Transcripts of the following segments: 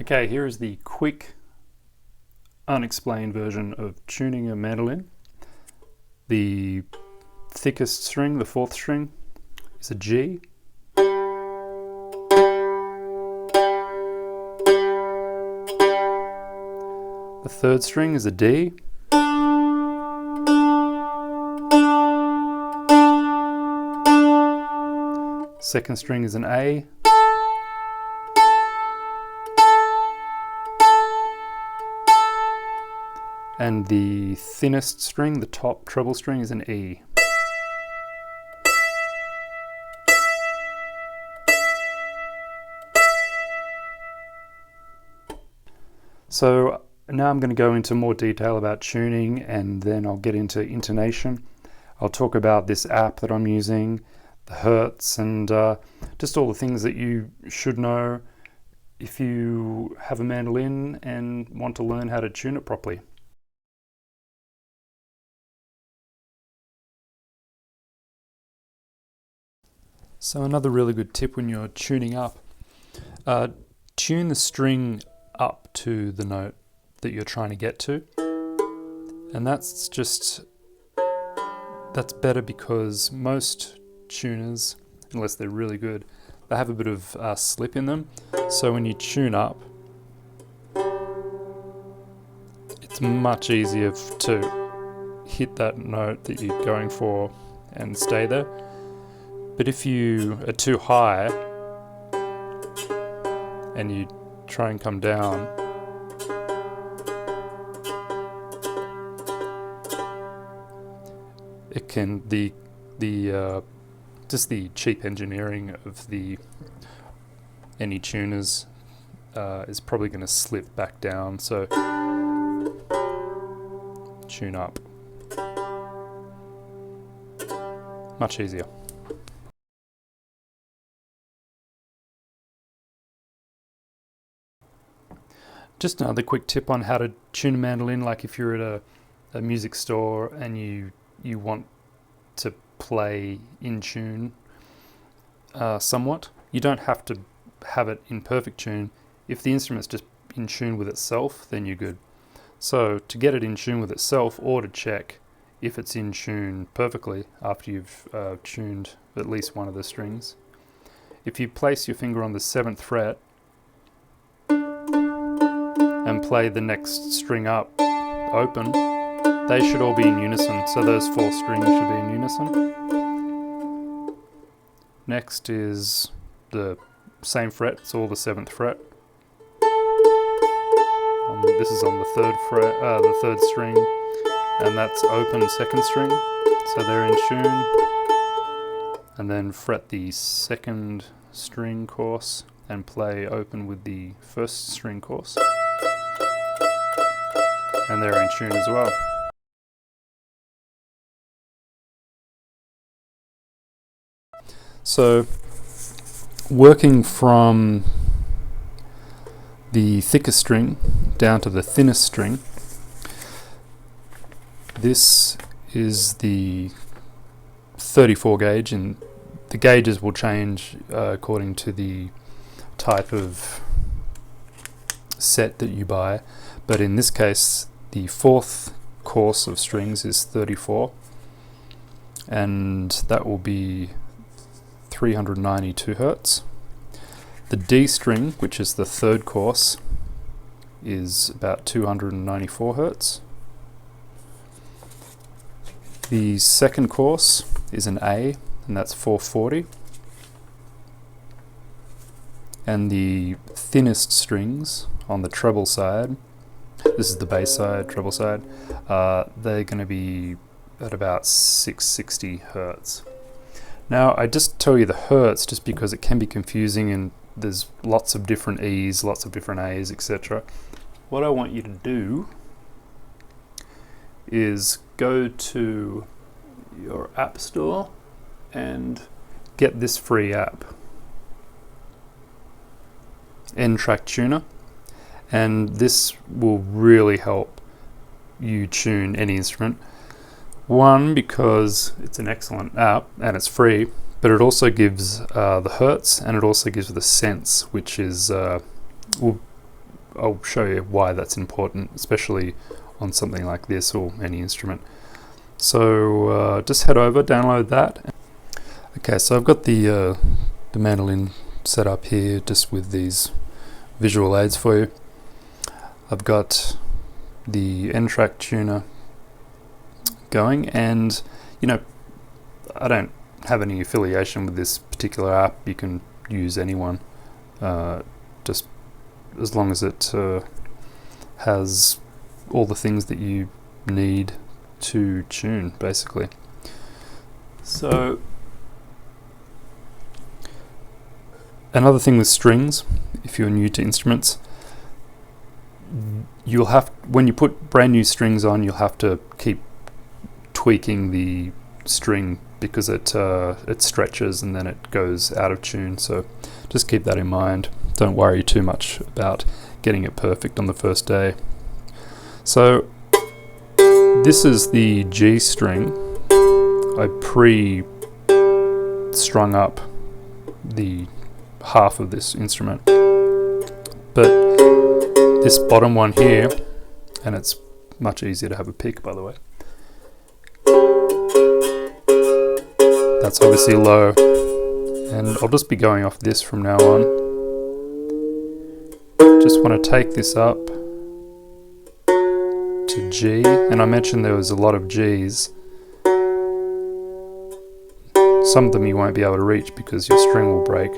Okay, here is the quick, unexplained version of tuning a mandolin. The thickest string, the fourth string, is a G. The third string is a D. Second string is an A. And the thinnest string, the top treble string, is an E. So now I'm going to go into more detail about tuning, and then I'll get into intonation. I'll talk about this app that I'm using, the Hertz, and just all the things that you should know if you have a mandolin and want to learn how to tune it properly. So another really good tip when you're tuning up, tune the string up to the note that you're trying to get to. And that's better because most tuners, unless they're really good, they have a bit of slip in them. So when you tune up, it's much easier to hit that note that you're going for and stay there. But if you are too high and you try and come down, it can just the cheap engineering of any tuners is probably going to slip back down. So tune up, much easier. Just another quick tip on how to tune a mandolin, like if you're at a music store and you want to play in tune somewhat. You don't have to have it in perfect tune. If the instrument's just in tune with itself, then you're good. So to get it in tune with itself, or to check if it's in tune perfectly after you've tuned at least one of the strings, if you place your finger on the 7th fret and play the next string up open, they should all be in unison. So those 4 strings should be in unison. Next is the same fret, it's all the 7th fret. This is on the 3rd fret, the 3rd string, and that's open 2nd string, so they're in tune. And then fret the 2nd string course and play open with the 1st string course, and they're in tune as well. So working from the thickest string down to the thinnest string, this is the 34 gauge, and the gauges will change according to the type of set that you buy, but in this case the 4th course of strings is 34, and that will be 392 Hertz. The D string, which is the 3rd course, is about 294 Hertz. The 2nd course is an A, and that's 440. And the thinnest strings on the treble side, this is the bass side, treble side, they're going to be at about 660 Hertz. Now I just tell you the Hertz just because it can be confusing and there's lots of different E's, lots of different A's, etc. What I want you to do is go to your app store and get this free app, N-Track Tuner, and this will really help you tune any instrument. One, because it's an excellent app and it's free, but it also gives the Hertz, and it also gives the Cents, which is will I'll show you why that's important, especially on something like this or any instrument. So just head over, download that. Okay, so I've got the mandolin set up here just with these visual aids for you. I've got the N-Track tuner going, and you know, I don't have any affiliation with this particular app. You can use anyone, just as long as it has all the things that you need to tune, basically. So another thing with strings, if you're new to instruments, you'll have, when you put brand new strings on, you'll have to keep tweaking the string because it stretches and then it goes out of tune. So just keep that in mind. Don't worry too much about getting it perfect on the first day. So this is the G string. I pre-strung up the half of this instrument, but this bottom one here, and it's much easier to have a pick, by the way, that's obviously low, and I'll just be going off this from now on. Just want to take this up to G, and I mentioned there was a lot of Gs. Some of them you won't be able to reach because your string will break,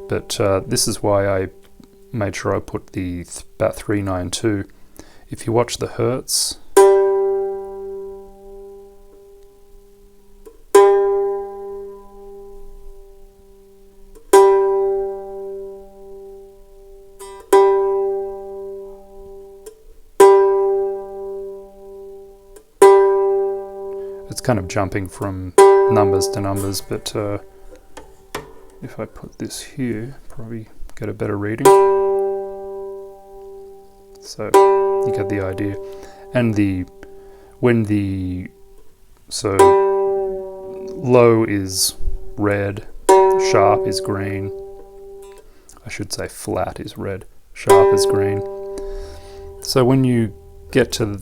but this is why I made sure I put the about 392. If you watch the Hertz, it's kind of jumping from numbers to numbers, but if I put this here, probably get a better reading. So you get the idea. And so low is red, sharp is green. I should say flat is red, sharp is green. So when you get to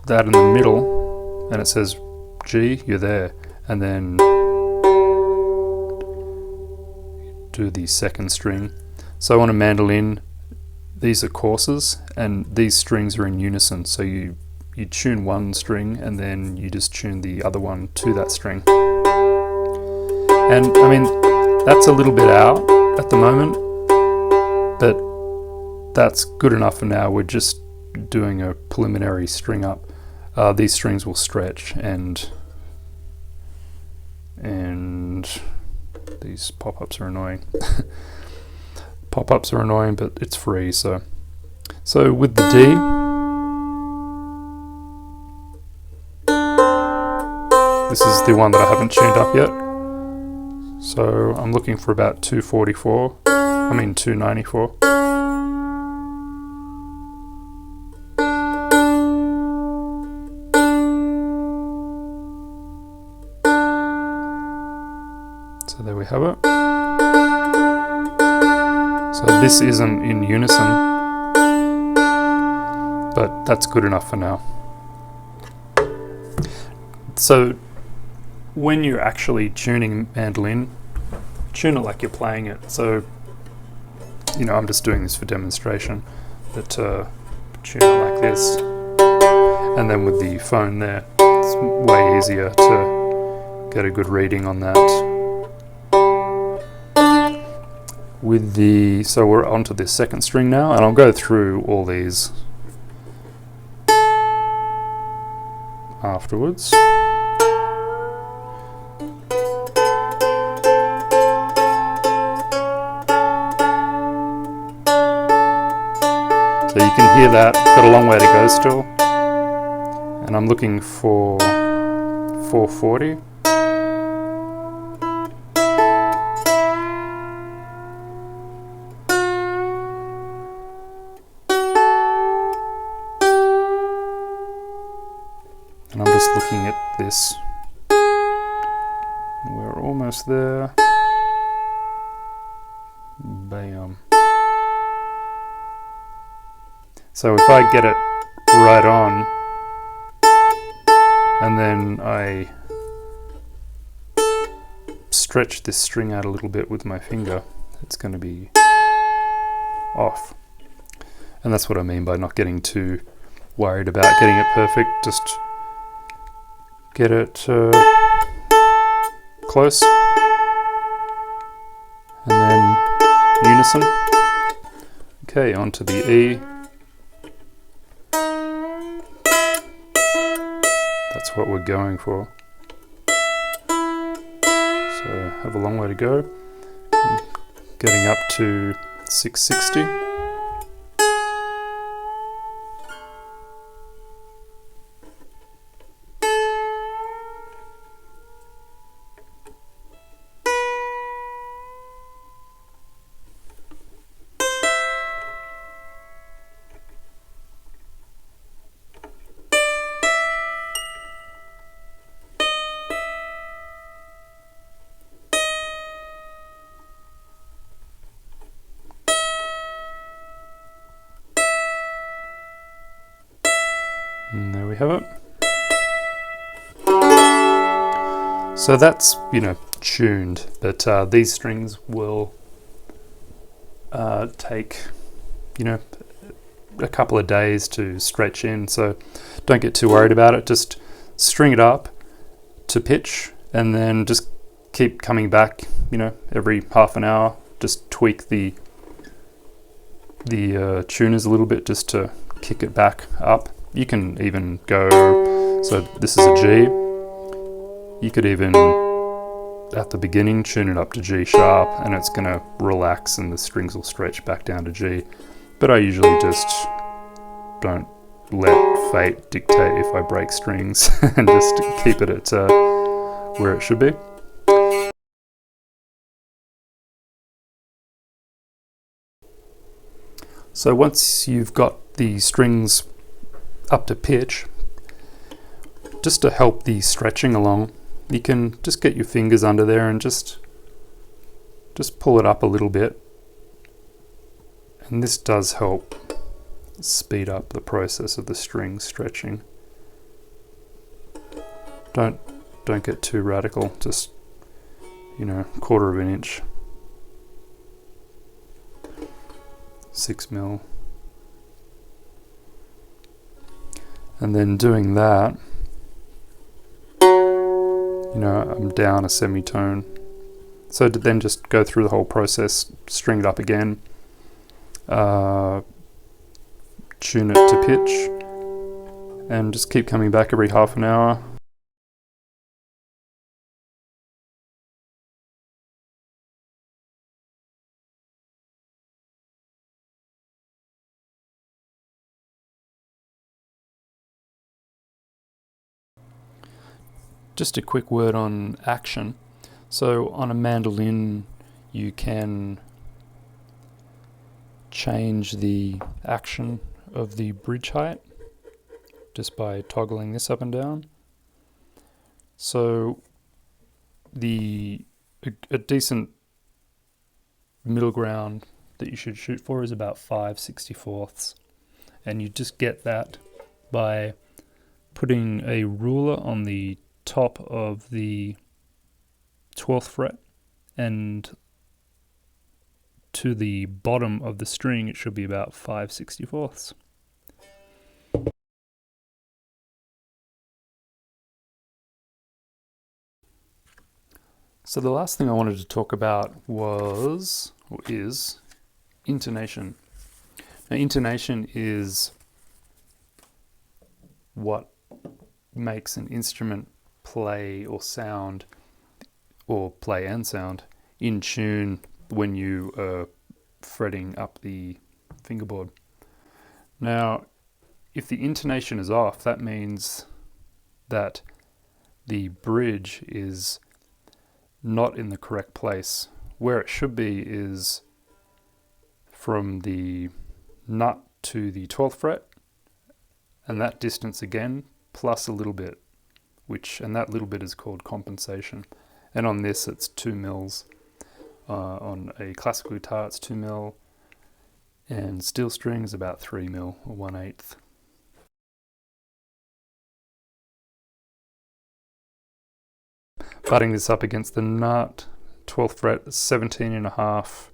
that in the middle and it says G, you're there, and then do the second string. So on a mandolin, these are courses, and these strings are in unison. So you tune one string, and then you just tune the other one to that string. And I mean, that's a little bit out at the moment, but that's good enough for now. We're just doing a preliminary string up. These strings will stretch, and these pop-ups are annoying. Pop-ups are annoying, but it's free. So with the D, this is the one that I haven't tuned up yet. So I'm looking for about 294. So there we have it. So this isn't in unison, but that's good enough for now. So when you're actually tuning mandolin, tune it like you're playing it. So, you know, I'm just doing this for demonstration, but tune it like this. And then with the phone there, it's way easier to get a good reading on that. So we're onto the second string now, and I'll go through all these afterwards. So you can hear that, got a long way to go still. And I'm looking for 440. And I'm just looking at this. We're almost there. Bam. So if I get it right on, and then I stretch this string out a little bit with my finger, it's going to be off. And that's what I mean by not getting too worried about getting it perfect. Just get it close, and then unison. Okay, onto the E. That's what we're going for. So have a long way to go. Getting up to 660. And there we have it. So that's, tuned, but these strings will take, a couple of days to stretch in, so don't get too worried about it. Just string it up to pitch and then just keep coming back, every half an hour. Just tweak the tuners a little bit just to kick it back up. You can even go, so this is a G, you could even at the beginning tune it up to G sharp, and it's going to relax and the strings will stretch back down to G. But I usually just don't let fate dictate if I break strings and just keep it at where it should be. So once you've got the strings up to pitch, just to help the stretching along, you can just get your fingers under there and just pull it up a little bit, and this does help speed up the process of the string stretching. Don't get too radical, just 1/4 of an inch, 6 mil. And then doing that, I'm down a semitone. So to then just go through the whole process, string it up again, tune it to pitch, and just keep coming back every half an hour. Just a quick word on action. So on a mandolin, you can change the action of the bridge height just by toggling this up and down. So a decent middle ground that you should shoot for is about 5/64ths, and you just get that by putting a ruler on the top of the 12th fret, and to the bottom of the string it should be about 5/64ths. So the last thing I wanted to talk about is intonation. Now, intonation is what makes an instrument play or sound, or play and sound, in tune when you are fretting up the fingerboard. Now, if the intonation is off, that means that the bridge is not in the correct place. Where it should be is from the nut to the 12th fret, and that distance again, plus a little bit, and that little bit is called compensation. And on this it's 2 mils. On a classical guitar it's 2 mil, and steel string is about 3 mil or 1/8. Butting this up against the nut, 12th fret, 17.5,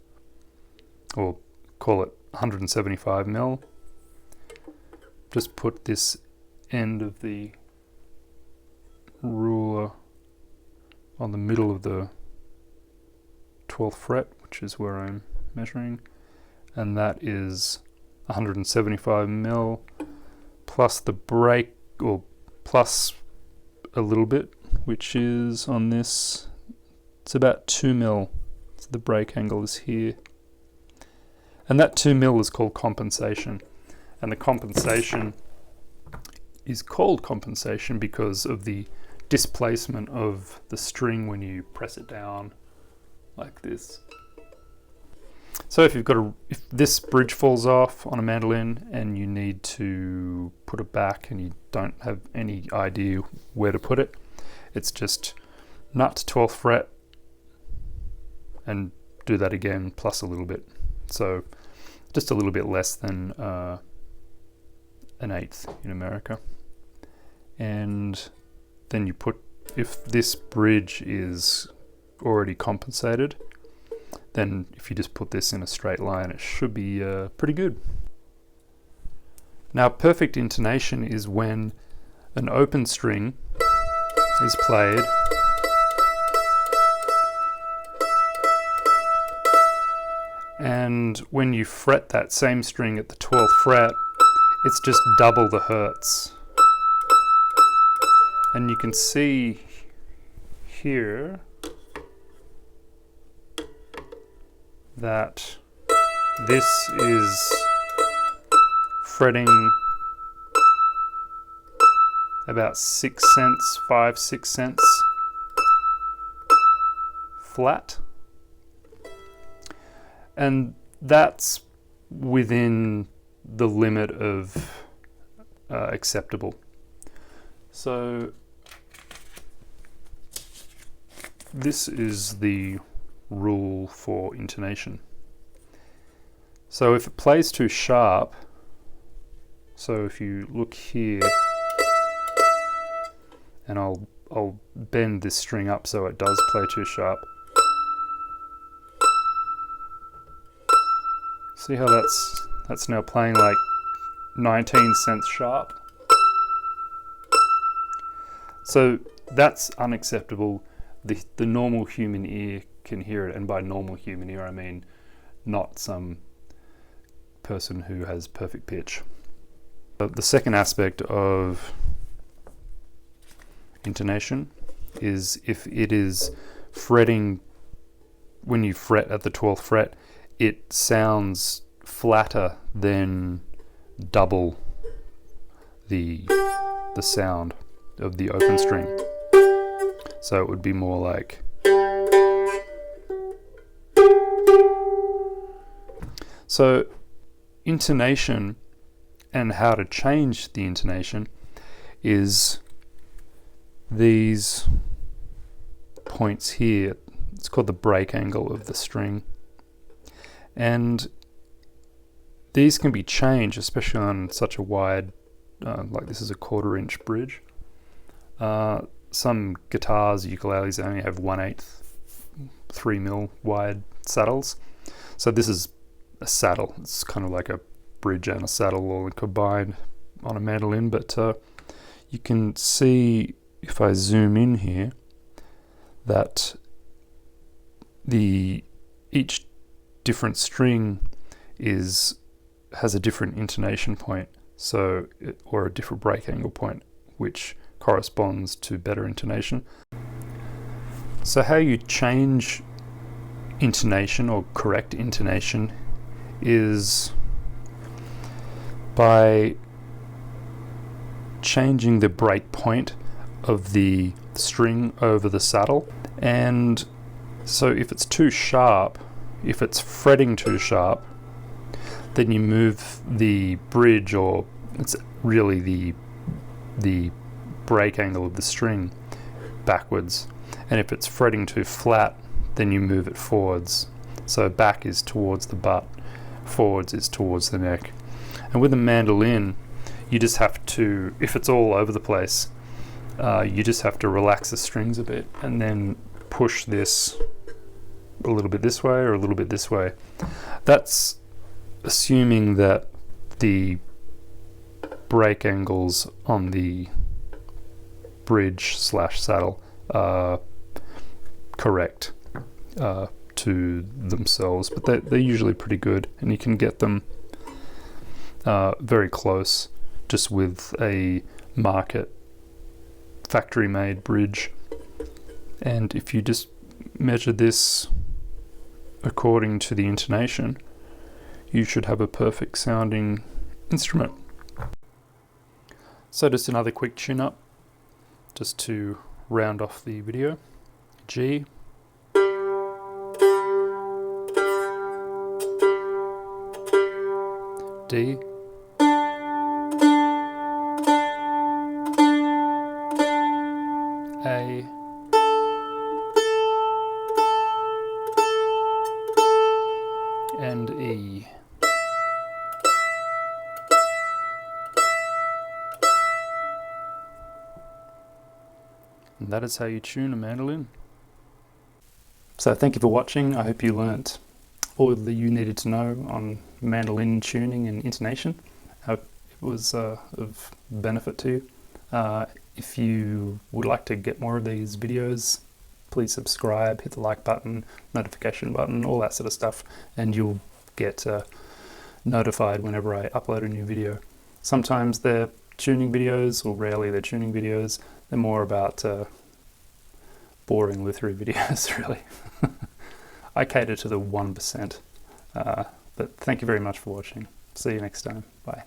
or call it 175 mil. Just put this end of the ruler on the middle of the 12th fret, which is where I'm measuring, and that is 175 mil plus the break, or plus a little bit, which is on this, it's about 2 mil. So the break angle is here, and that 2 mil is called compensation, and the compensation is called compensation because of the displacement of the string when you press it down like this. So if this bridge falls off on a mandolin and you need to put it back and you don't have any idea where to put it, it's just nut 12th fret and do that again plus a little bit. So just a little bit less than an eighth in America. And then you put, if this bridge is already compensated, then if you just put this in a straight line, it should be pretty good. Now, perfect intonation is when an open string is played and when you fret that same string at the 12th fret, it's just double the hertz. And you can see here that this is fretting about 6 cents, 5-6 cents flat, and that's within the limit of acceptable. So this is the rule for intonation. So if it plays too sharp, so if you look here, and I'll bend this string up so it does play too sharp. See how that's now playing like 19 cents sharp? So that's unacceptable. The normal human ear can hear it, and by normal human ear I mean not some person who has perfect pitch. But the second aspect of intonation is if it is fretting, when you fret at the 12th fret, it sounds flatter than double the sound of the open string. So it would be more like, so intonation and how to change the intonation is these points here. It's called the break angle of the string, and these can be changed, especially on such a wide, like this is a 1/4 inch bridge. Some guitars, ukuleles, only have 1/8, 3 mil wide saddles. So this is a saddle. It's kind of like a bridge and a saddle all combined on a mandolin, but you can see if I zoom in here that each different string has a different intonation point, so or a different break angle point, which corresponds to better intonation. So how you change intonation or correct intonation is by changing the break point of the string over the saddle. And so if it's too sharp, if it's fretting too sharp, then you move the bridge, or it's really the break angle of the string, backwards. And if it's fretting too flat, then you move it forwards. So back is towards the butt, forwards is towards the neck. And with a mandolin, you just have to, if it's all over the place, you just have to relax the strings a bit and then push this a little bit this way or a little bit this way. That's assuming that the break angles on the bridge / saddle are correct to themselves, but they're usually pretty good, and you can get them very close just with a market factory made bridge. And if you just measure this according to the intonation, you should have a perfect sounding instrument. So just another quick tune up just to round off the video. G, D, A, and E. And that is how you tune a mandolin. So thank you for watching. I hope you learnt all that you needed to know on mandolin tuning and intonation. I hope it was of benefit to you. If you would like to get more of these videos, please subscribe, hit the like button, notification button, all that sort of stuff, and you'll get notified whenever I upload a new video. Sometimes they're tuning videos, or rarely they're tuning videos. They're more about boring Lutherie videos, really. I cater to the 1%. But thank you very much for watching. See you next time. Bye.